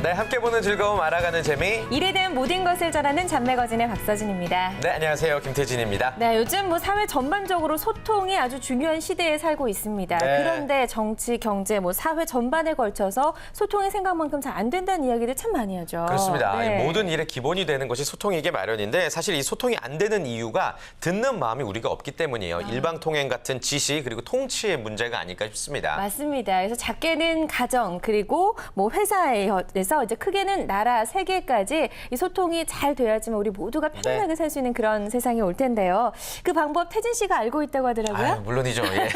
네, 함께 보는 즐거움, 알아가는 재미. 일에 대한 모든 것을 전하는 잔매거진의 박서진입니다. 네, 안녕하세요. 김태진입니다. 네, 요즘 사회 전반적으로 소통이 아주 중요한 시대에 살고 있습니다. 네. 그런데 정치, 경제, 사회 전반에 걸쳐서 소통이 생각만큼 잘 안 된다는 이야기들 참 많이 하죠. 그렇습니다. 네. 이 모든 일의 기본이 되는 것이 소통이기 마련인데 사실 이 소통이 안 되는 이유가 듣는 마음이 우리가 없기 때문이에요. 일방통행 같은 지시 그리고 통치의 문제가 아닐까 싶습니다. 맞습니다. 그래서 작게는 가정 그리고 회사에서 이제 크게는 나라, 세계까지 이 소통이 잘 돼야지만 우리 모두가 편안하게 살 수 있는 그런 세상이 올 텐데요. 그 방법 태진 씨가 알고 있다고 하더라고요. 아유, 물론이죠. 예.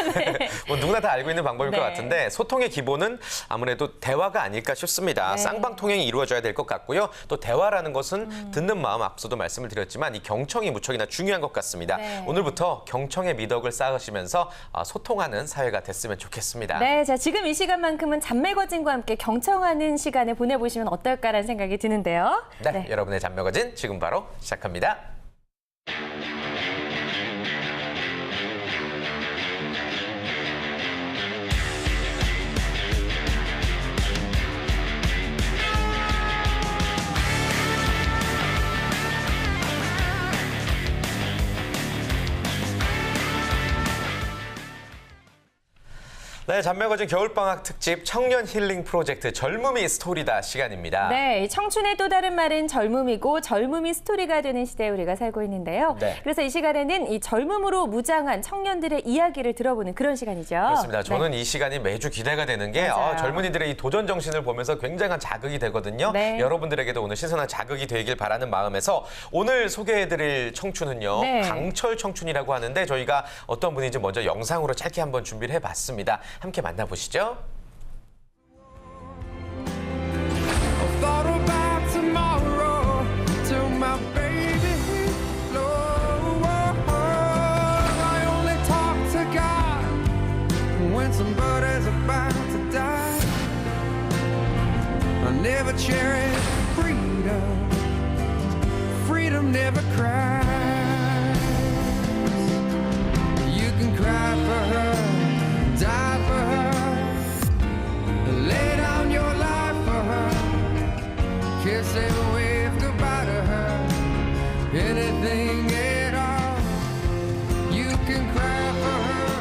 뭐 누구나 다 알고 있는 방법일 네. 것 같은데 소통의 기본은 아무래도 대화가 아닐까 싶습니다. 네. 쌍방통행이 이루어져야 될 것 같고요. 또 대화라는 것은 듣는 마음 앞서도 말씀을 드렸지만 이 경청이 무척이나 중요한 것 같습니다. 네. 오늘부터 경청의 미덕을 쌓으시면서 소통하는 사회가 됐으면 좋겠습니다. 네, 자 지금 이 시간만큼은 잔매거진과 함께 경청하는 시간을 보내보시면 어떨까라는 생각이 드는데요. 네, 여러분의 잔매거진 지금 바로 시작합니다. 네, 잔매거진 겨울방학 특집 청년 힐링 프로젝트 젊음이 스토리다 시간입니다. 네, 이 청춘의 또 다른 말은 젊음이고 젊음이 스토리가 되는 시대에 우리가 살고 있는데요. 네. 그래서 이 시간에는 이 젊음으로 무장한 청년들의 이야기를 들어보는 그런 시간이죠. 그렇습니다. 저는 네. 이 시간이 매주 기대가 되는 게 맞아요. 젊은이들의 이 도전 정신을 보면서 굉장한 자극이 되거든요. 네. 여러분들에게도 오늘 신선한 자극이 되길 바라는 마음에서 오늘 소개해드릴 청춘은요. 네. 강철 청춘이라고 하는데 저희가 어떤 분인지 먼저 영상으로 짧게 한번 준비를 해봤습니다. 함께 만나보시죠. Thought about tomorrow till my baby low. I only talk to God when somebody's about to die. I never cherish freedom. Freedom never cries. You can cry for her, die for her, lay down your life for her. Kiss and wave goodbye to her. Anything at all. You can cry for her.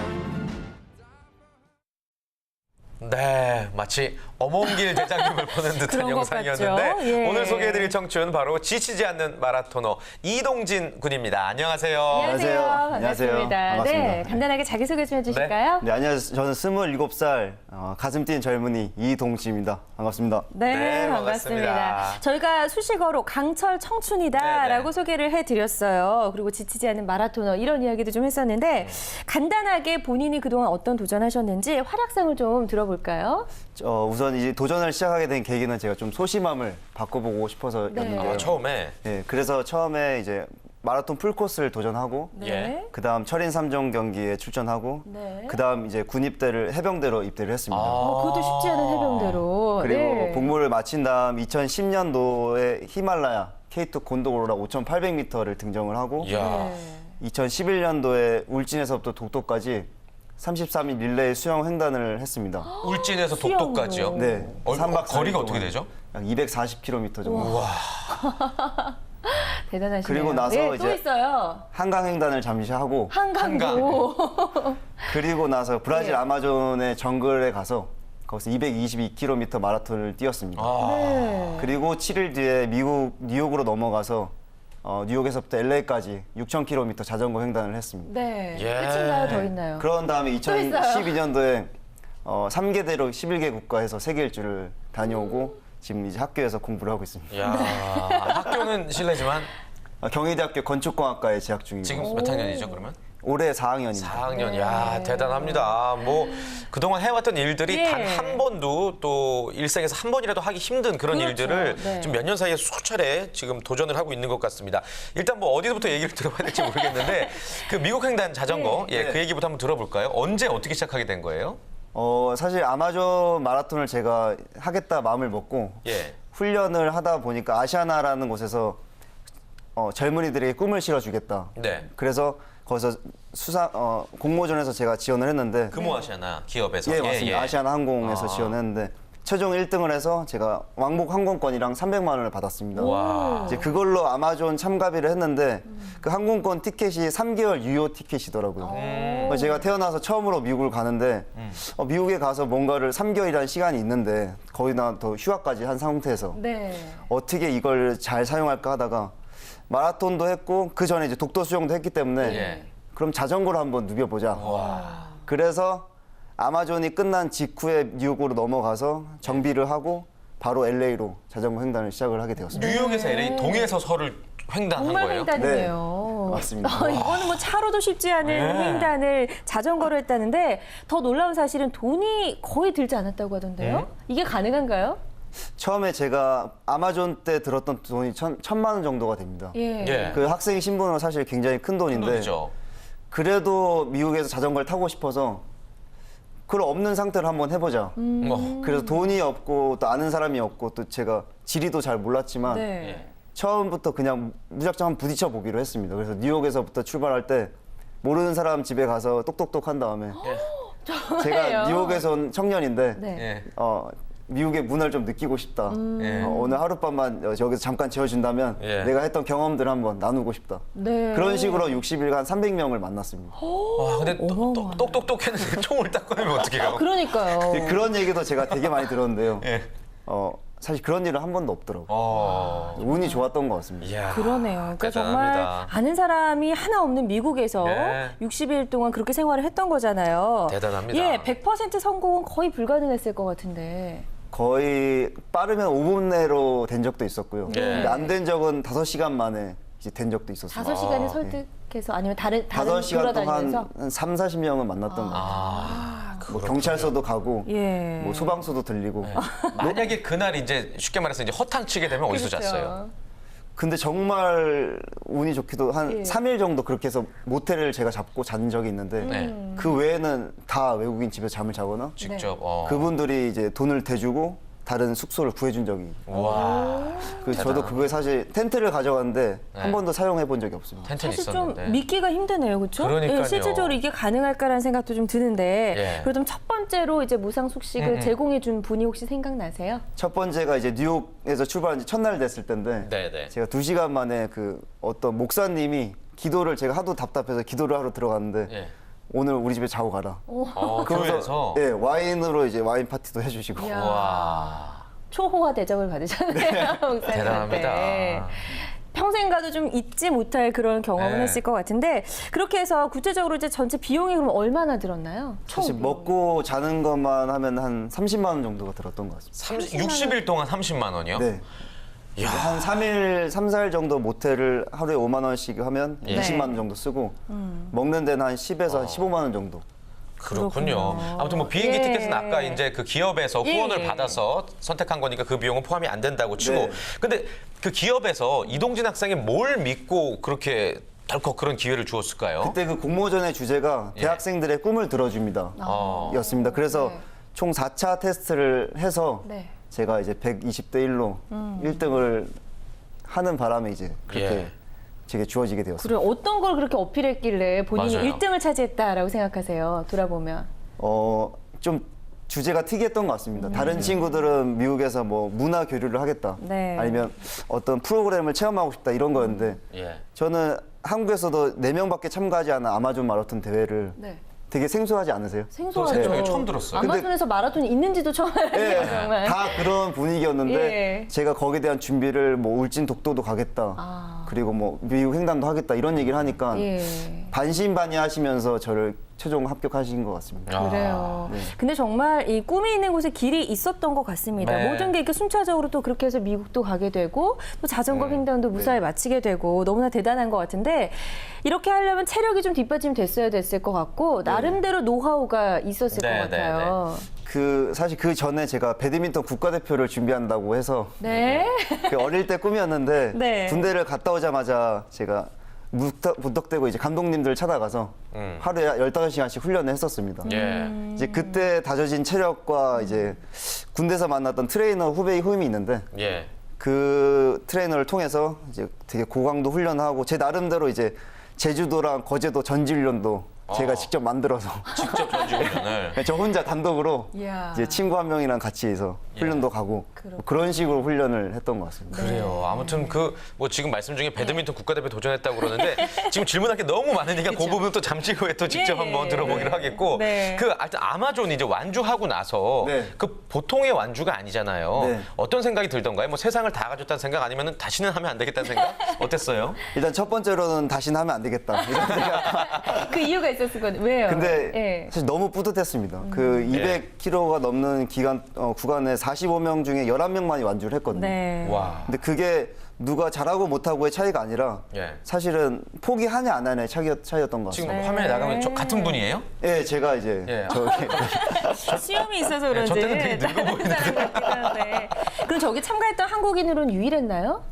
네, 마치 어몽길 대장님을 보는 듯한 그런 것 영상이었는데 같죠? 예. 오늘 소개해드릴 청춘 바로 지치지 않는 마라토너 이동진 군입니다. 안녕하세요. 안녕하세요. 안녕하세요. 반갑습니다. 반갑습니다. 네, 간단하게 자기소개 좀 해주실까요? 네, 안녕하세요. 저는 27살 가슴 뛴 젊은이 이동진입니다. 반갑습니다. 네, 네, 반갑습니다. 반갑습니다. 저희가 수식어로 강철 청춘이다라고 네네. 소개를 해드렸어요. 그리고 지치지 않는 마라토너 이런 이야기도 좀 했었는데 간단하게 본인이 그동안 어떤 도전하셨는지 활약상을 좀 들어볼까요? 우선 이제 도전을 시작하게 된 계기는 제가 좀 소심함을 바꿔보고 싶어서였는데요. 아, 처음에 네, 그래서 처음에 이제 마라톤 풀코스를 도전하고 예. 그다음 철인 3종 경기에 출전하고 네. 그다음 이제 군입대를 해병대로 입대를 했습니다. 그것도 쉽지 않은 해병대로. 그리고 네. 복무를 마친 다음 2010년도에 히말라야 K2 곤도고로라 5,800m를 등정을 하고 이야. 2011년도에 울진에서부터 독도까지 33일 릴레이 수영 횡단을 했습니다. 울진에서 수영으로. 독도까지요? 네. 거리가 4일 어떻게 동안 되죠? 약 240km 정도. 대단하시네요. 그리고 나서 네, 또 이제 있어요. 한강 횡단을 잠시 하고 한강도. 그리고 나서 브라질 네. 아마존의 정글에 가서 거기서 222km 마라톤을 뛰었습니다. 네. 그리고 7일 뒤에 미국 뉴욕으로 넘어가서 뉴욕에서부터 LA까지 6,000km 자전거 횡단을 했습니다. 네. 예. 끝인가요? 더 있나요? 그런 다음에 있어요. 2012년도에 3개대로 11개 국가에서 세계 일주를 다녀오고 지금 이제 학교에서 공부를 하고 있습니다. 이야. 학교는 실례지만 경희대학교 건축공학과에 재학 중이고 지금 몇 학년이죠, 그러면? 올해 4학년입니다. 4학년. 네. 야, 대단합니다. 뭐 그동안 해왔던 일들이 예. 단 한 번도 또 일생에서 한 번이라도 하기 힘든 그런 그렇죠. 일들을 네. 지금 몇 년 사이에 수차례 지금 도전을 하고 있는 것 같습니다. 일단 뭐 어디서부터 얘기를 들어봐야 될지 모르겠는데 그 미국 횡단 자전거 네. 그 얘기부터 한번 들어볼까요? 언제 어떻게 시작하게 된 거예요? 사실 아마존 마라톤을 제가 하겠다 마음을 먹고 예. 훈련을 하다 보니까 아시아나라는 곳에서 젊은이들에게 꿈을 실어주겠다. 네. 그래서 거기서 공모전에서 제가 지원을 했는데 금호아시아나 기업에서. 예, 맞습니다. 아시아나 항공에서 지원했는데 최종 1등을 해서 제가 왕복 항공권이랑 300만 원을 받았습니다. 와. 이제 그걸로 아마존 참가비를 했는데 그 항공권 티켓이 3개월 유효 티켓이더라고요. 그래서 제가 태어나서 처음으로 미국을 가는데 미국에 가서 뭔가를 3개월이라는 시간이 있는데 거기다 더 휴학까지 한 상태에서 네. 어떻게 이걸 잘 사용할까 하다가 마라톤도 했고 그 전에 이제 독도 수영도 했기 때문에 예. 그럼 자전거를 한번 누벼보자. 그래서 아마존이 끝난 직후에 뉴욕으로 넘어가서 정비를 하고 바로 LA로 자전거 횡단을 시작을 하게 되었습니다. 뉴욕에서 LA 동해에서 서를 횡단한 정말 거예요? 횡단이네요. 네, 맞습니다. 이거는 뭐 차로도 쉽지 않은 네. 횡단을 자전거로 했다는데 더 놀라운 사실은 돈이 거의 들지 않았다고 하던데요. 이게 가능한가요? 처음에 제가 아마존 때 들었던 돈이 1,000만 원 정도가 됩니다. 예. 예. 그 학생 신분으로 사실 굉장히 큰 돈인데 돈이죠. 그래도 미국에서 자전거를 타고 싶어서 그걸 없는 상태로 한번 해보자. 그래서 돈이 없고 또 아는 사람이 없고 또 제가 지리도 잘 몰랐지만 네. 예. 처음부터 그냥 무작정 한번 부딪혀 보기로 했습니다. 그래서 뉴욕에서부터 출발할 때 모르는 사람 집에 가서 똑똑똑 한 다음에 제가 뉴욕에서 온 청년인데 네. 예. 미국의 문화를 좀 느끼고 싶다. 예. 오늘 하룻밤만 여기서 잠깐 재워준다면 예. 내가 했던 경험들 한번 나누고 싶다. 네. 그런 식으로 60일간 300명을 만났습니다. 와, 근데 똑똑똑 했는데 총을 딱 꺼내면 어떡해요? 그러니까요. 그런 얘기도 제가 되게 많이 들었는데요. 예. 사실 그런 일은 한 번도 없더라고요. 운이 좋았던 것 같습니다. 이야, 그러네요. 그러니까 대단합니다. 정말 아는 사람이 하나 없는 미국에서 예. 60일 동안 그렇게 생활을 했던 거잖아요. 대단합니다. 예, 100% 성공은 거의 불가능했을 것 같은데. 거의 빠르면 5분 내로 된 적도 있었고요. 예. 근데 안 된 적은 5시간 만에 이제 된 적도 있었어요. 5시간을 설득해서 아니면 다른 5시간 동안 돌아다니면서 한 3, 40명은 만났던 것 같아요. 뭐 경찰서도 가고 예. 뭐 소방서도 들리고. 만약에 그날 이제 쉽게 말해서 이제 허탕 치게 되면 어디서 그렇죠. 잤어요? 근데 정말 운이 좋게도 한 예. 3일 정도 그렇게 해서 모텔을 제가 잡고 잔 적이 있는데 네. 그 외에는 다 외국인 집에서 잠을 자거나 직접. 그분들이 이제 돈을 대주고 다른 숙소를 구해준 적이. 와, 저도 그거에 사실 텐트를 가져갔는데 네. 한 번도 사용해 본 적이 없습니다. 텐트는 사실 있었는데. 좀 믿기가 힘드네요, 그렇죠? 그러니까요. 실질적으로 이게 가능할까라는 생각도 좀 드는데. 예. 그럼 첫 번째로 이제 무상 숙식을 제공해 준 분이 혹시 생각나세요? 첫 번째가 이제 뉴욕에서 출발한 지 첫날 됐을 때인데 네네. 제가 2시간 만에 그 어떤 목사님이 기도를 제가 하도 답답해서 기도를 하러 들어갔는데 예. 오늘 우리 집에 자고 가라. 교회에서. 예, 와인으로 이제 와인 파티도 해주시고. 이야. 와, 초호화 대접을 받으셨네요. 목사님한테. 대단합니다. 평생 가도 좀 잊지 못할 그런 경험을 네. 했을 것 같은데 그렇게 해서 구체적으로 이제 전체 비용이 그럼 얼마나 들었나요? 사실 총 먹고 자는 것만 하면 한 30만 원 정도가 들었던 것 같습니다. 60일 동안 30만 원이요? 네. 이야. 한 3일, 3, 4일 정도 모텔을 하루에 5만 원씩 하면 예. 20만 원 정도 쓰고 먹는 데는 한 10에서 한 15만 원 정도. 그렇군요. 아무튼 뭐 비행기 예. 티켓은 아까 이제 그 기업에서 예, 후원을 예. 받아서 선택한 거니까 그 비용은 포함이 안 된다고 치고. 네. 근데 그 기업에서 이동진 학생이 뭘 믿고 그렇게 덜컥 그런 기회를 주었을까요? 그때 그 공모전의 주제가 예. 대학생들의 꿈을 들어줍니다. 였습니다. 그래서 네. 총 4차 테스트를 해서 네. 제가 이제 120대 1로 1등을 하는 바람에 이제 그렇게 예. 제게 주어지게 되었습니다. 그래 어떤 걸 그렇게 어필했길래 본인이 맞아요. 1등을 차지했다라고 생각하세요? 돌아보면. 좀 주제가 특이했던 것 같습니다. 다른 친구들은 미국에서 뭐 문화 교류를 하겠다, 네. 아니면 어떤 프로그램을 체험하고 싶다 이런 거였는데 예. 저는 한국에서도 4명밖에 참가하지 않은 아마존 마라톤 대회를 네. 되게 생소하지 않으세요? 생소하죠. 저희 처음 들었어요. 아마존에서 마라톤이 있는지도 처음 알았어요. 예, 정말. 다 그런 분위기였는데 예. 제가 거기에 대한 준비를 뭐 울진 독도도 가겠다, 그리고 뭐 미국 횡단도 하겠다 이런 얘기를 하니까 예. 반신반의하시면서 저를 최종 합격하신 것 같습니다. 그래요. 네. 근데 정말 이 꿈이 있는 곳에 길이 있었던 것 같습니다. 네. 모든 게 이렇게 순차적으로 또 그렇게 해서 미국도 가게 되고 또 자전거 횡단도 무사히 마치게 되고 너무나 대단한 것 같은데 이렇게 하려면 체력이 좀 뒷받침 됐어야 됐을 것 같고 나름대로 노하우가 있었을 네, 것 같아요. 사실 그 전에 제가 배드민턴 국가대표를 준비한다고 해서 네. 그 어릴 때 꿈이었는데 네. 군대를 갔다 오자마자 제가 무턱대고 이제 감독님들 찾아가서 하루에 15시간씩 훈련을 했었습니다. 예. 이제 그때 다져진 체력과 이제 군대에서 만났던 트레이너 후배의 힘이 있는데 예. 그 트레이너를 통해서 이제 되게 고강도 훈련하고 제 나름대로 이제 제주도랑 거제도 전지훈련도 제가 직접 만들어서 직접 전지훈련을. 저 혼자 단독으로 이야. 이제 친구 한 명이랑 같이 해서 훈련도 가고 뭐 그런 식으로 훈련을 했던 것 같습니다. 그래요. 아무튼 뭐 지금 말씀 중에 배드민턴 국가대표 도전했다고 그러는데 지금 질문할 게 너무 많으니까 그 부분 또 잠시 후에 또 직접 예. 한번 들어보기로 하겠고 네. 그 하여튼 아마존 이제 완주하고 나서 네. 그 보통의 완주가 아니잖아요. 네. 어떤 생각이 들던가요? 뭐 세상을 다 가졌다는 생각 아니면 다시는 하면 안 되겠다는 생각? 어땠어요? 일단 첫 번째로는 다시는 하면 안 되겠다. 이런 생각. 그 이유가 있었을 거예요. 왜요? 근데 예. 사실 너무 뿌듯했습니다. 그 200km가 넘는 구간에 45명 중에 11명만이 완주를 했거든요. 네. 와. 근데 그게 누가 잘하고 못하고의 차이가 아니라 예. 사실은 포기하냐 안 하냐의 차이였던 것 지금 같습니다. 화면에 나가면 같은 분이에요? 예, 제가 이제 예. 저기 시험이 있어서 그런지 저 때는 되게 늙어 보이는데. 그럼 저기 참가했던 한국인으로는 유일했나요?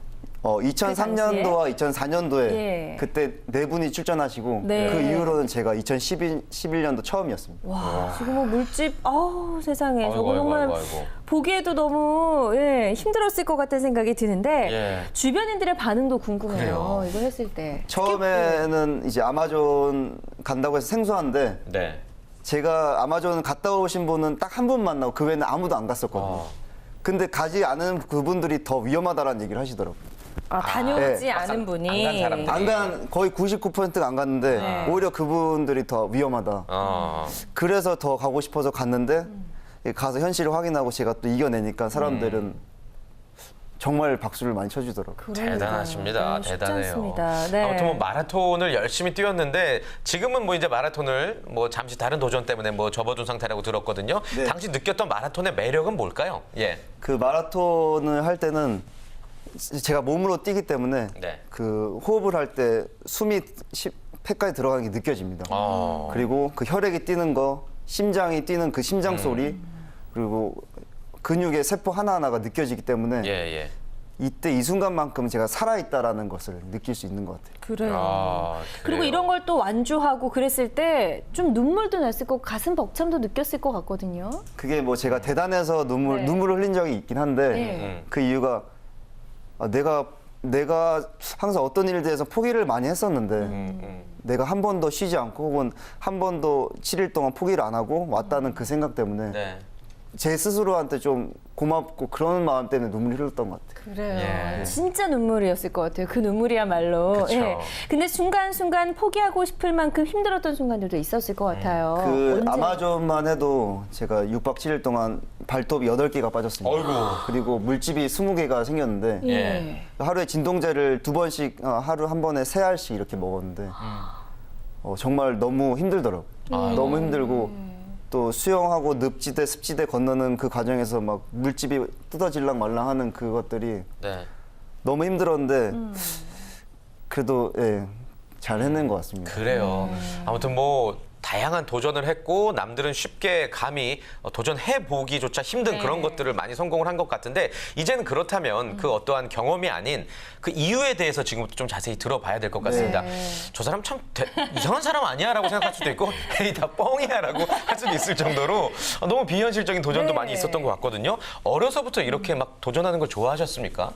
2003년도와 2004년도에 예. 그때 네 분이 출전하시고 네. 그 이후로는 제가 2011년도 처음이었습니다. 와, 지금 뭐 물집, 아우 세상에 아이고, 저거 아이고, 정말 아이고, 아이고. 보기에도 너무 힘들었을 것 같다는 생각이 드는데 예. 주변인들의 반응도 궁금해요. 그래요. 이거 했을 때. 처음에는 이제 아마존 간다고 해서 생소한데 네. 제가 아마존 갔다 오신 분은 딱 한 분 만나고 그 외에는 아무도 안 갔었거든요. 근데 가지 않은 그분들이 더 위험하다라는 얘기를 하시더라고요. 다녀오지 네. 않은 분이. 안간 사람들. 안 간 거의 99%가 안 갔는데 네. 오히려 그분들이 더 위험하다. 그래서 더 가고 싶어서 갔는데 가서 현실을 확인하고 제가 또 이겨내니까 사람들은 정말 박수를 많이 쳐주더라고요. 그러니까요. 대단하십니다. 네, 쉽지 대단해요. 않습니다. 네. 아무튼 뭐 마라톤을 열심히 뛰었는데 지금은 뭐 이제 마라톤을 뭐 잠시 다른 도전 때문에 뭐 접어둔 상태라고 들었거든요. 네. 당시 느꼈던 마라톤의 매력은 뭘까요? 예. 그 마라톤을 할 때는 제가 몸으로 뛰기 때문에 네. 그 호흡을 할 때 숨이 폐까지 들어가는 게 느껴집니다. 그리고 그 혈액이 뛰는 거, 심장이 뛰는 그 심장 소리, 그리고 근육의 세포 하나하나가 느껴지기 때문에 예, 예. 이때 이 순간만큼 제가 살아있다라는 것을 느낄 수 있는 것 같아요. 그래요. 아, 그리고 그래요. 이런 걸 또 완주하고 그랬을 때 좀 눈물도 났을 거고 가슴 벅참도 느꼈을 것 같거든요. 그게 뭐 제가 대단해서 네. 눈물을 흘린 적이 있긴 한데 네. 그 이유가 내가 항상 어떤 일에 대해서 포기를 많이 했었는데 내가 한 번도 쉬지 않고 혹은 한 번도 7일 동안 포기를 안 하고 왔다는 그 생각 때문에 네. 제 스스로한테 좀 고맙고 그런 마음 때문에 눈물이 흘렀던 것 같아요. 그래요. 예. 진짜 눈물이었을 것 같아요. 그 눈물이야말로. 그쵸. 근데 순간순간 포기하고 싶을 만큼 힘들었던 순간들도 있었을 것 같아요. 그 언제- 아마존만 해도 제가 6박 7일 동안 발톱이 8개가 빠졌습니다. 어이구. 그리고 물집이 20개가 생겼는데 예. 하루에 진동제를 2번씩 하루 한 번에 3알씩 이렇게 먹었는데 정말 너무 힘들더라고요. 너무 힘들고 또 수영하고 늪지대, 습지대 건너는 그 과정에서 막 물집이 뜯어질랑 말랑 하는 그것들이 네. 너무 힘들었는데 그래도 잘 해낸 것 같습니다. 그래요. 아무튼 뭐 다양한 도전을 했고 남들은 쉽게 감히 도전해보기조차 힘든 그런 것들을 많이 성공을 한 것 같은데 이제는 그렇다면 그 어떠한 경험이 아닌 그 이유에 대해서 지금부터 좀 자세히 들어봐야 될 것 같습니다. 저 사람 참 이상한 사람 아니야? 라고 생각할 수도 있고 에이 다 뻥이야 라고 할 수도 있을 정도로 너무 비현실적인 도전도 네. 많이 있었던 것 같거든요. 어려서부터 이렇게 막 도전하는 걸 좋아하셨습니까?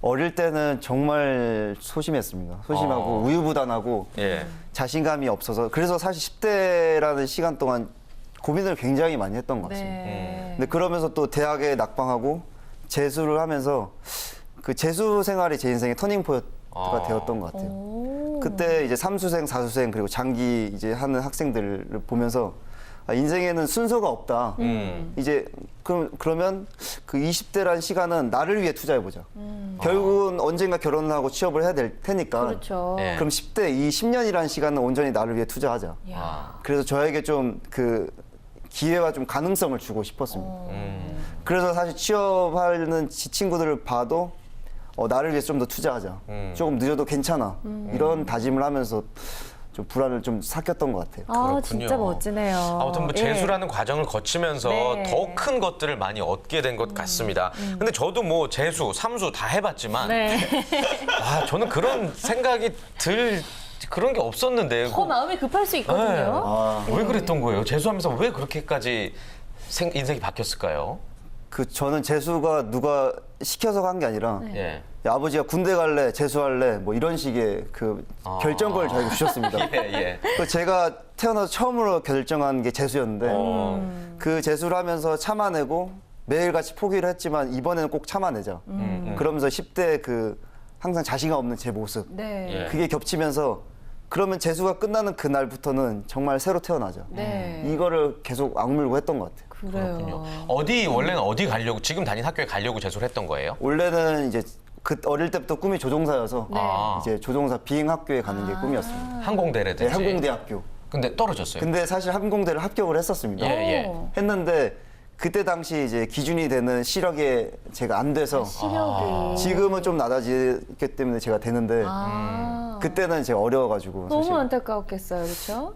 어릴 때는 정말 소심했습니다. 소심하고 우유부단하고 예. 자신감이 없어서 그래서 사실 10대라는 시간 동안 고민을 굉장히 많이 했던 것 같습니다. 네. 근데 그러면서 또 대학에 낙방하고 재수를 하면서 그 재수 생활이 제 인생의 터닝 포인트가 되었던 것 같아요. 그때 이제 3수생, 4수생 그리고 장기 이제 하는 학생들을 보면서 인생에는 순서가 없다. 이제 그러면 그 20대라는 시간은 나를 위해 투자해보자. 결국은 언젠가 결혼을 하고 취업을 해야 될 테니까. 그렇죠. 네. 그럼 10대 이 10년이라는 시간은 온전히 나를 위해 투자하자. 야. 그래서 저에게 좀 그 기회와 좀 가능성을 주고 싶었습니다. 그래서 사실 취업하는 친구들을 봐도 나를 위해서 좀 더 투자하자. 조금 늦어도 괜찮아. 이런 다짐을 하면서 좀 불안을 좀 삭혔던 것 같아요. 아, 그렇군요. 진짜 멋지네요. 아무튼 뭐 예. 재수라는 과정을 거치면서 네. 더 큰 것들을 많이 얻게 된 것 같습니다. 근데 저도 뭐 재수, 삼수 다 해봤지만 네. 아, 저는 그런 생각이 들 그런 게 없었는데 더 마음이 급할 수 있거든요. 아, 왜 그랬던 거예요? 재수하면서 왜 그렇게까지 인생이 바뀌었을까요? 저는 재수가 누가 시켜서 한 게 아니라 예. 야, 아버지가 군대 갈래, 재수할래, 뭐 이런 식의 그 결정권을 저에게 주셨습니다. 예, 예. 그 제가 태어나서 처음으로 결정한 게 재수였는데 그 재수를 하면서 참아내고 매일같이 포기를 했지만 이번에는 꼭 참아내자. 그러면서 10대 그 항상 자신감 없는 제 모습 네. 예. 그게 겹치면서 그러면 재수가 끝나는 그날부터는 정말 새로 태어나자. 네. 이거를 계속 악물고 했던 것 같아요. 그래요. 원래는 어디 가려고 지금 다니는 학교에 가려고 재수를 했던 거예요? 원래는 이제 그 어릴 때부터 꿈이 조종사여서 네. 이제 조종사 비행 학교에 가는 게 꿈이었습니다. 항공대라든지. 네, 항공대학교. 근데 떨어졌어요. 근데 사실 항공대를 합격을 했었습니다. 예, 예. 오. 했는데 그때 당시 이제 기준이 되는 시력에 제가 안 돼서 시력이. 지금은 좀 낮아지기 때문에 제가 되는데 아. 그때는 제가 어려워가지고 너무 사실. 안타까웠겠어요, 그렇죠?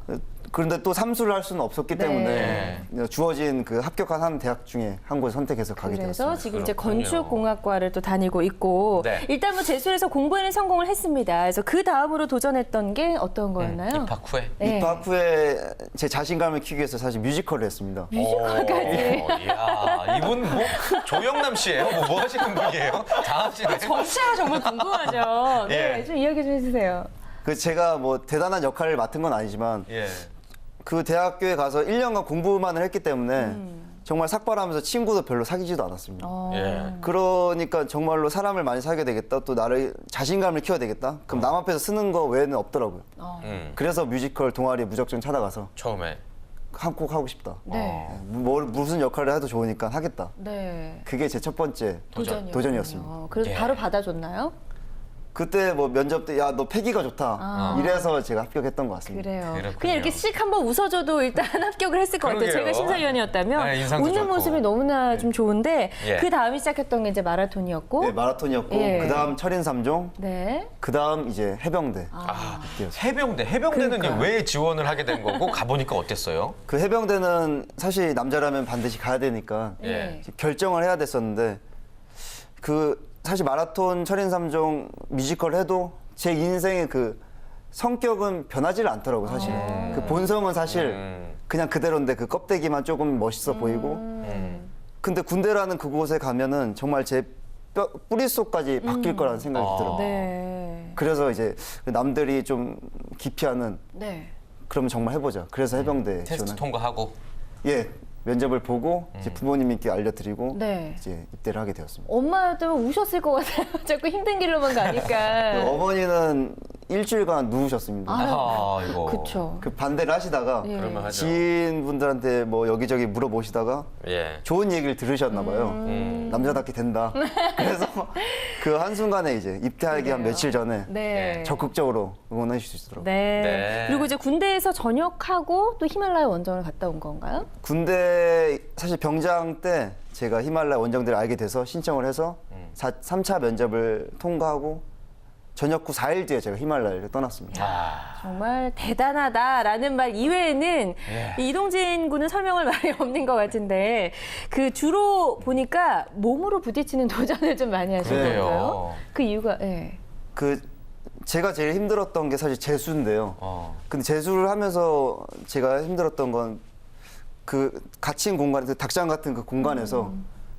그런데 또 삼수를 할 수는 없었기 네. 때문에 주어진 그 합격한 한 대학 중에 한 곳을 선택해서 가게 그래서 되었습니다. 지금 이제 그렇군요. 건축공학과를 또 다니고 있고 네. 일단 뭐 재수해서 공부에는 성공을 했습니다. 그래서 그 다음으로 도전했던 게 어떤 거였나요? 입학 후에. 네. 입학 후에 제 자신감을 키우기 위해서 사실 뮤지컬을 했습니다. 뮤지컬까지. 이야, 이분 뭐 조영남 씨예요? 뭐 하시는 분이에요? 장하시네. 정체가 정말 궁금하죠. 네, 예. 좀 이야기 좀 해주세요. 그 제가 뭐 대단한 역할을 맡은 건 아니지만 예. 그 대학교에 가서 1년간 공부만을 했기 때문에 정말 삭발하면서 친구도 별로 사귀지도 않았습니다. 예. 그러니까 정말로 사람을 많이 사귀어야 되겠다. 또 나를 자신감을 키워야 되겠다. 그럼 남 앞에서 쓰는 거 외에는 없더라고요. 그래서 뮤지컬 동아리에 무작정 찾아가서 처음에. 한 곡 하고 싶다. 네. 무슨 역할을 해도 좋으니까 하겠다. 네. 그게 제 첫 번째 도전이었습니다. 그래서 예. 바로 받아줬나요? 그때 뭐 면접 때 야 너 패기가 좋다. 이래서 제가 합격했던 것 같습니다. 그래요. 그렇군요. 그냥 이렇게 씩 한번 웃어줘도 일단 합격을 했을 것 같아요. 그러게요. 제가 심사위원이었다면 네, 인상도 웃는 좋고. 모습이 너무나 좀 좋은데 예. 그 다음이 시작했던 게 이제 마라톤이었고 네, 마라톤이었고 예. 그다음 철인 3종, 네. 그다음 이제 해병대. 해병대는 그러니까. 왜 지원을 하게 된 거고 가보니까 어땠어요? 그 해병대는 사실 남자라면 반드시 가야 되니까 예. 이제 결정을 해야 됐었는데 그 사실 마라톤 철인 3종 뮤지컬 해도 제 인생의 그 성격은 변하지를 않더라고 사실. 그 본성은 사실 그냥 그대로인데 그 껍데기만 조금 멋있어 보이고. 근데 군대라는 그곳에 가면은 정말 제 뿌리 속까지 바뀔 거라는 생각이 들더라고요. 네. 그래서 이제 남들이 좀 기피하는 네. 그러면 정말 해보자. 그래서 해병대 테스트 지원을. 통과하고. 예, 면접을 보고 이제 부모님께 알려드리고 네. 이제 입대를 하게 되었습니다. 엄마도 우셨을 것 같아요. 자꾸 힘든 길로만 가니까. 어머니는 일주일간 누우셨습니다. 이거. 그렇죠. 그 반대를 하시다가 예. 그러면 하죠. 지인분들한테 뭐 여기저기 물어보시다가 예. 좋은 얘기를 들으셨나 봐요. 남자답게 된다. 그래서 그 한순간에 이제 입대하기 한 그래요. 며칠 전에 네. 적극적으로 응원해 주실 수 있도록. 네. 네. 그리고 이제 군대에서 전역하고 또 히말라야 원정을 갔다 온 건가요? 군대 사실 병장 때 제가 히말라야 원정대를 알게 돼서 신청을 해서 3차 면접을 통과하고 전역 후 4일 뒤에 제가 히말라야를 떠났습니다. 정말 대단하다라는 말 이외에는 이 이동진 군은 설명할 말이 없는 것 같은데 그 주로 보니까 몸으로 부딪히는 도전을 좀 많이 하시더라고요. 그래요. 그 이유가 예. 그 제가 제일 힘들었던 게 사실 재수인데요. 근데 재수를 하면서 제가 힘들었던 건 그 갇힌 공간, 그 닭장 같은 그 공간에서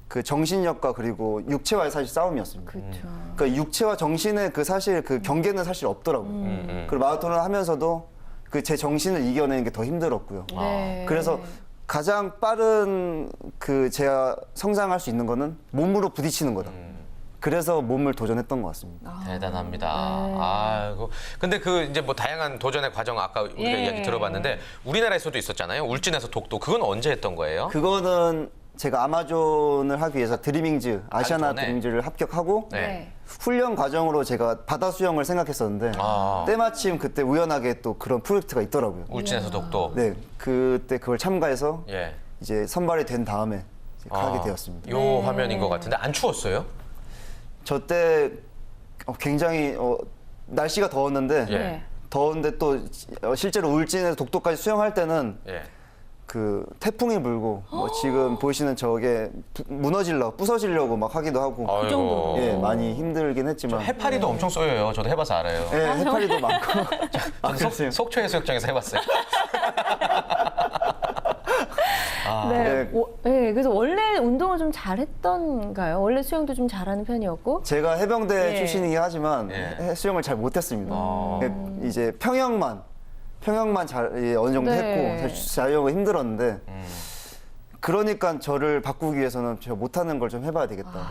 그 정신력과 그리고 육체와의 사실 싸움이었습니다. 그렇죠. 그러니까 육체와 정신의 그 사실 그 경계는 사실 없더라고요. 그리고 마라톤을 하면서도 그 제 정신을 이겨내는 게 더 힘들었고요. 네. 그래서 가장 빠른 그 제가 성장할 수 있는 거는 몸으로 부딪히는 거다. 그래서 몸을 도전했던 것 같습니다. 대단합니다. 네. 아이고. 근데 그 이제 뭐 다양한 도전의 과정 아까 우리가 예. 이야기 들어봤는데 우리나라에서도 있었잖아요. 울진에서 독도. 그건 언제 했던 거예요? 그거는 제가 아마존을 하기 위해서 드리밍즈, 아시아나 아마존에? 드리밍즈를 합격하고 네. 훈련 과정으로 제가 바다 수영을 생각했었는데 때마침 그때 우연하게 또 그런 프로젝트가 있더라고요. 울진에서 독도. 네, 그때 그걸 참가해서 예. 이제 선발이 된 다음에 이제 가게 되었습니다. 요 화면인 것 같은데 안 추웠어요? 저 때 굉장히 날씨가 더웠는데 예. 네. 더운데 또 실제로 울진에서 독도까지 수영할 때는 예. 그 태풍이 불고 뭐 지금 보시는 저게 부서지려고 막 하기도 하고 아이고. 정도로. 예, 많이 힘들긴 했지만 해파리도 엄청 쏘여요. 저도 해봐서 알아요. 예, 해파리도 많고 저는 속초 해수욕장에서 해봤어요. 네. 네. 네. 그래서 원래 운동을 좀 잘했던가요? 원래 수영도 좀 잘하는 편이었고? 제가 해병대 예. 출신이긴 하지만 예. 수영을 잘 못했습니다. 이제 평영만 잘 어느 정도 네. 했고 자유형은 힘들었는데 그러니까 저를 바꾸기 위해서는 제가 못하는 걸 좀 해봐야 되겠다.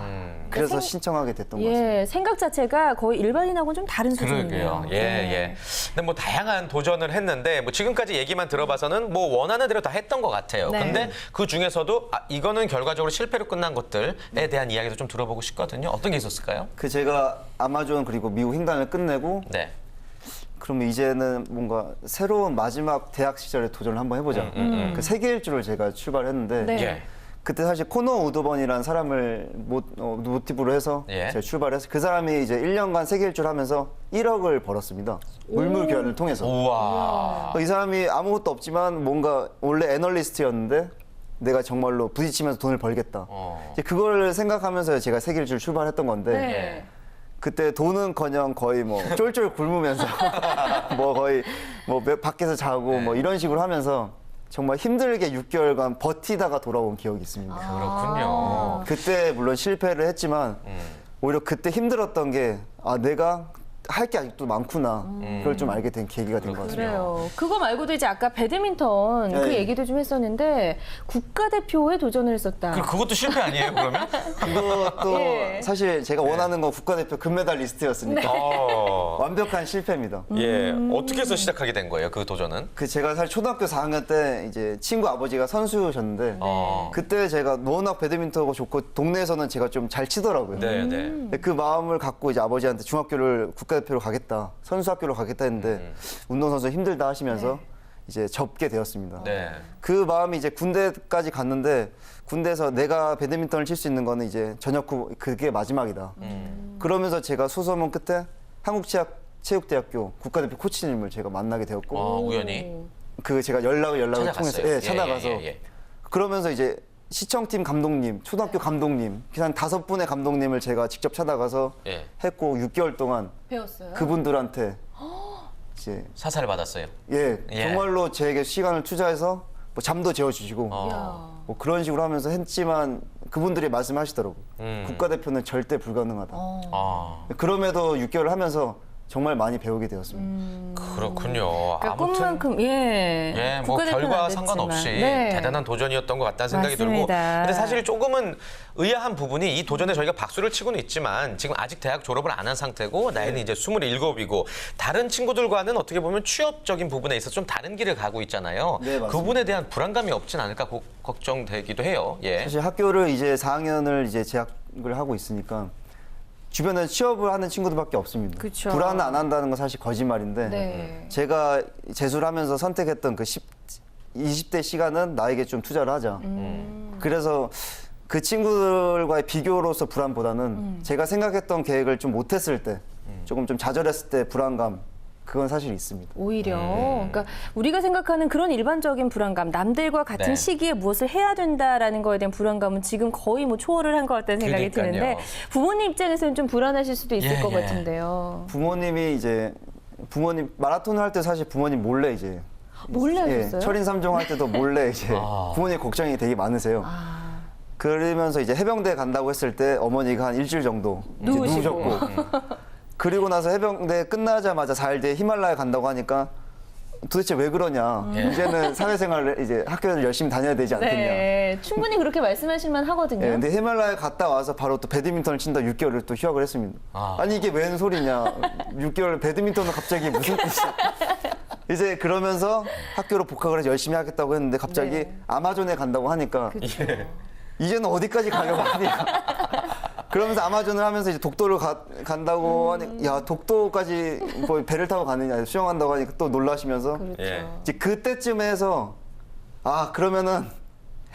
그래서 신청하게 됐던 것 같습니다. 예, 생각 자체가 거의 일반인하고는 좀 다른 수준이네요. 그러게요. 예, 예. 근데 뭐 다양한 도전을 했는데 뭐 지금까지 얘기만 들어봐서는 뭐 원하는 대로 다 했던 것 같아요. 네. 근데 그 중에서도 이거는 결과적으로 실패로 끝난 것들에 대한 이야기도 좀 들어보고 싶거든요. 어떤 게 있었을까요? 그 제가 아마존 그리고 미국 횡단을 끝내고 네. 그러면 이제는 뭔가 새로운 마지막 대학 시절에 도전을 한번 해보자. 그 세계 일주를 제가 출발했는데 네. 예. 그때 사실 코너 우드번이라는 사람을 모티브로 해서 예. 제가 출발해서 그 사람이 이제 1년간 세계 일주를 하면서 1억을 벌었습니다. 물물교환을 통해서. 우와. 이 사람이 아무것도 없지만 뭔가 원래 애널리스트였는데 내가 정말로 부딪히면서 돈을 벌겠다. 이제 그걸 생각하면서 제가 세계 일주를 출발했던 건데 네. 그때 돈은커녕 거의 뭐 쫄쫄 굶으면서 뭐 거의 뭐 밖에서 자고 뭐 이런 식으로 하면서 정말 힘들게 6개월간 버티다가 돌아온 기억이 있습니다. 그렇군요. 그때 물론 실패를 했지만 오히려 그때 힘들었던 게 내가 할 게 아직도 많구나. 그걸 좀 알게 된 계기가 된 것 같습니다. 그래요. 그거 말고도 이제 아까 배드민턴 그 네. 얘기도 좀 했었는데 국가대표에 도전을 했었다. 그것도 실패 아니에요, 그러면? 그것도 예. 사실 제가 원하는 건 국가대표 금메달리스트였으니까 완벽한 실패입니다. 예. 어떻게 해서 시작하게 된 거예요, 그 도전은? 그 제가 사실 초등학교 4학년 때 이제 친구 아버지가 선수셨는데 그때 제가 워낙 배드민턴하고 좋고 동네에서는 제가 좀 잘 치더라고요. 네, 네. 근데 그 마음을 갖고 이제 아버지한테 중학교를 국가대표로 가겠다, 선수학교로 가겠다 했는데 운동선수 힘들다 하시면서 이제 접게 되었습니다. 네. 그 마음이 이제 군대까지 갔는데 군대에서 내가 배드민턴을 칠 수 있는 거는 이제 전역 후 그게 마지막이다. 그러면서 제가 소소문 끝에 한국체육대학교 국가대표 코치님을 제가 만나게 되었고 우연히. 그 제가 연락을 통해서 찾아갔어요. 찾아가서 예. 그러면서 이제 시청팀 감독님, 초등학교 감독님, 한 5분의 감독님을 제가 직접 찾아가서 예. 했고 6개월 동안 배웠어요. 그분들한테 이제 사사를 받았어요. 예, 예. 정말로 제게 시간을 투자해서 뭐 잠도 재워주시고 뭐 그런 식으로 하면서 했지만 그분들이 말씀하시더라고. 국가대표는 절대 불가능하다. 아, 그럼에도 6개월을 하면서 정말 많이 배우게 되었습니다. 그렇군요. 그러니까 아무튼 꿈만큼 예, 뭐 국가대표는 결과 안 됐지만. 상관없이 네. 대단한 도전이었던 것 같다는 생각이 맞습니다. 들고, 근데 사실 조금은 의아한 부분이 이 도전에 저희가 박수를 치고는 있지만 지금 아직 대학 졸업을 안 한 상태고 나이는 이제 27이고 다른 친구들과는 어떻게 보면 취업적인 부분에 있어서 좀 다른 길을 가고 있잖아요. 네, 맞습니다. 그 부분에 대한 불안감이 없진 않을까 걱정되기도 해요. 예. 사실 학교를 이제 4학년을 이제 재학을 하고 있으니까 주변에 취업을 하는 친구들밖에 없습니다. 그쵸. 불안을 안 한다는 건 사실 거짓말인데 네. 제가 재수를 하면서 선택했던 그 20대 시간은 나에게 좀 투자를 하자. 그래서 그 친구들과의 비교로서 불안보다는 제가 생각했던 계획을 좀 못했을 때 조금 좀 좌절했을 때 불안감 그건 사실 있습니다. 오히려 그러니까 우리가 생각하는 그런 일반적인 불안감, 남들과 같은 네. 시기에 무엇을 해야 된다라는 거에 대한 불안감은 지금 거의 뭐 초월을 한 것 같다는 생각이 그러니까요. 드는데 부모님 입장에서는 좀 불안하실 수도 있을 예, 것 예. 같은데요. 부모님 마라톤을 할 때 사실 부모님 몰래 이제 몰래 하셨어요? 철인 3종 할 때도 몰래 이제 부모님 걱정이 되게 많으세요. 그러면서 이제 해병대 간다고 했을 때 어머니가 한 일주일 정도 이제 누우시고. 누우셨고 그리고 나서 해병대 끝나자마자 4일 뒤에 히말라야 간다고 하니까 도대체 왜 그러냐. 이제는 사회생활을 이제 학교를 열심히 다녀야 되지 않겠냐. 네, 충분히 그렇게 말씀하실 만 하거든요. 예, 근데 히말라야 갔다 와서 바로 또 배드민턴을 친다 6개월을 또 휴학을 했습니다. 아니 이게 웬 소리냐. 6개월 배드민턴은 갑자기 무슨 뜻이야. 이제 그러면서 학교로 복학을 해서 열심히 하겠다고 했는데 갑자기 네. 아마존에 간다고 하니까 이제는 어디까지 가려고 하니까. 그러면서 아마존을 하면서 이제 독도를 간다고 하니 야 독도까지 뭐 배를 타고 가느냐 수영한다고 하니까 또 놀라시면서 그렇죠. 예. 이제 그때쯤에서 그러면은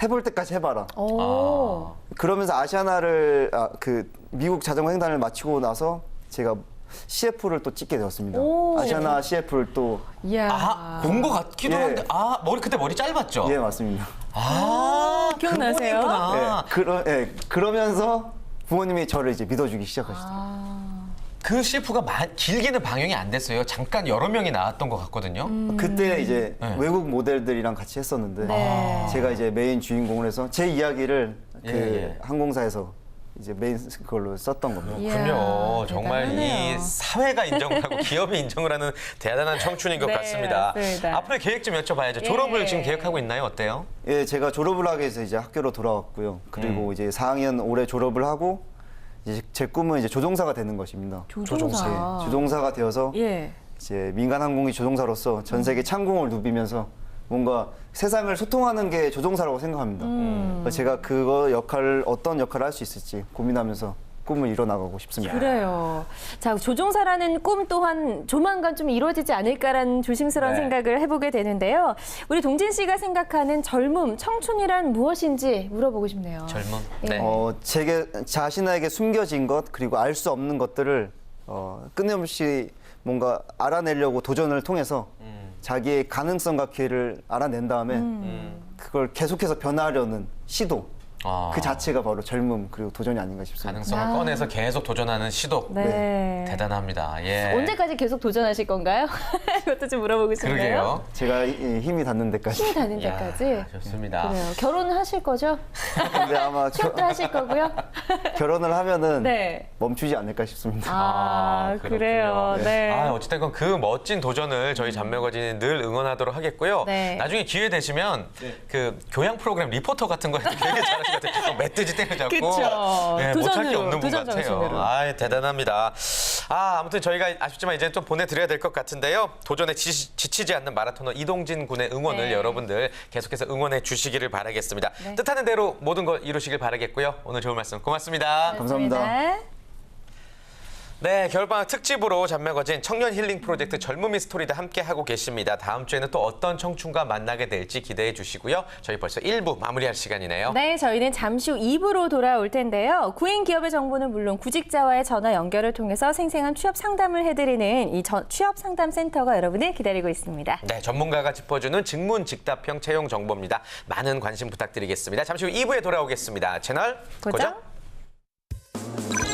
해볼 때까지 해봐라. 오. 그러면서 아시아나를 그 미국 자전거 횡단을 마치고 나서 제가 CF를 또 찍게 되었습니다. 오. 아시아나 CF를 또 이야. 본 것 같기도 예. 한데, 그때 머리 짧았죠? 예, 맞습니다. 기억나세요? 그분이구나. 그러면서 부모님이 저를 이제 믿어주기 시작하시더라고요. 그 CF가 길게는 방영이 안 됐어요. 잠깐 여러 명이 나왔던 것 같거든요. 그때 이제 네. 외국 모델들이랑 같이 했었는데 네. 제가 이제 메인 주인공을 해서 제 이야기를 그 예. 항공사에서 이제 메인 그걸로 썼던 겁니다. 이야, 그렇군요. 정말 대단하네요. 이 사회가 인정을 하고 기업이 인정을 하는 대단한 청춘인 것 네, 같습니다. 맞습니다. 앞으로의 계획 좀 여쭤봐야죠. 예. 졸업을 지금 계획하고 있나요? 어때요? 예, 제가 졸업을 하기 위해서 이제 학교로 돌아왔고요. 그리고 이제 4학년 올해 졸업을 하고 이제 제 꿈은 이제 조종사가 되는 것입니다. 조종사. 예, 조종사가 되어서 예. 이제 민간 항공기 조종사로서 전 세계 창공을 누비면서 뭔가 세상을 소통하는 게 조종사라고 생각합니다. 그래서 제가 어떤 역할을 할 수 있을지 고민하면서 꿈을 이뤄나가고 싶습니다. 그래요. 자, 조종사라는 꿈 또한 조만간 좀 이루어지지 않을까라는 조심스러운 네. 생각을 해보게 되는데요. 우리 동진 씨가 생각하는 젊음, 청춘이란 무엇인지 물어보고 싶네요. 젊음. 예. 네. 제게 자신에게 숨겨진 것 그리고 알 수 없는 것들을 끊임없이 뭔가 알아내려고 도전을 통해서 자기의 가능성과 기회를 알아낸 다음에 그걸 계속해서 변화하려는 시도 그 자체가 바로 젊음 그리고 도전이 아닌가 싶습니다. 가능성을 꺼내서 계속 도전하는 시도. 네. 대단합니다. 예. 언제까지 계속 도전하실 건가요? 이것도 좀 물어보고 싶네요. 그러게요. 제가 힘이 닿는 데까지. 힘이 닿는 야, 데까지. 좋습니다. 그래요. 결혼하실 거죠? 근데 아마 취업도 하실 거고요? 결혼을 하면은 네. 멈추지 않을까 싶습니다. 그렇군요. 그래요. 네. 어찌됐건 그 멋진 도전을 저희 잡매거진이 늘 응원하도록 하겠고요. 네. 나중에 기회 되시면 그 교양 프로그램 리포터 같은 거 해도 되게 잘하실 것 같아요. 멧돼지 때려잡고 그쵸. 네, 못할 게 도전으로, 없는 분 도전 같아요. 정신으로. 대단합니다. 아무튼 저희가 아쉽지만 이제 좀 보내드려야 될 것 같은데요. 도전에 지치지 않는 마라토너 이동진 군의 응원을 네. 여러분들 계속해서 응원해 주시기를 바라겠습니다. 네. 뜻하는 대로 모든 걸 이루시길 바라겠고요. 오늘 좋은 말씀 고맙습니다. 감사합니다. 고맙습니다. 네, 겨울방학 특집으로 잡매거진 청년 힐링 프로젝트 젊음이 스토리도 함께 하고 계십니다. 다음 주에는 또 어떤 청춘과 만나게 될지 기대해 주시고요. 저희 벌써 1부 마무리할 시간이네요. 네, 저희는 잠시 후 2부로 돌아올 텐데요. 구인 기업의 정보는 물론 구직자와의 전화 연결을 통해서 생생한 취업 상담을 해드리는 이 취업 상담 센터가 여러분을 기다리고 있습니다. 네, 전문가가 짚어주는 직문 직답형 채용 정보입니다. 많은 관심 부탁드리겠습니다. 잠시 후 2부에 돌아오겠습니다. 채널 고정. 고정.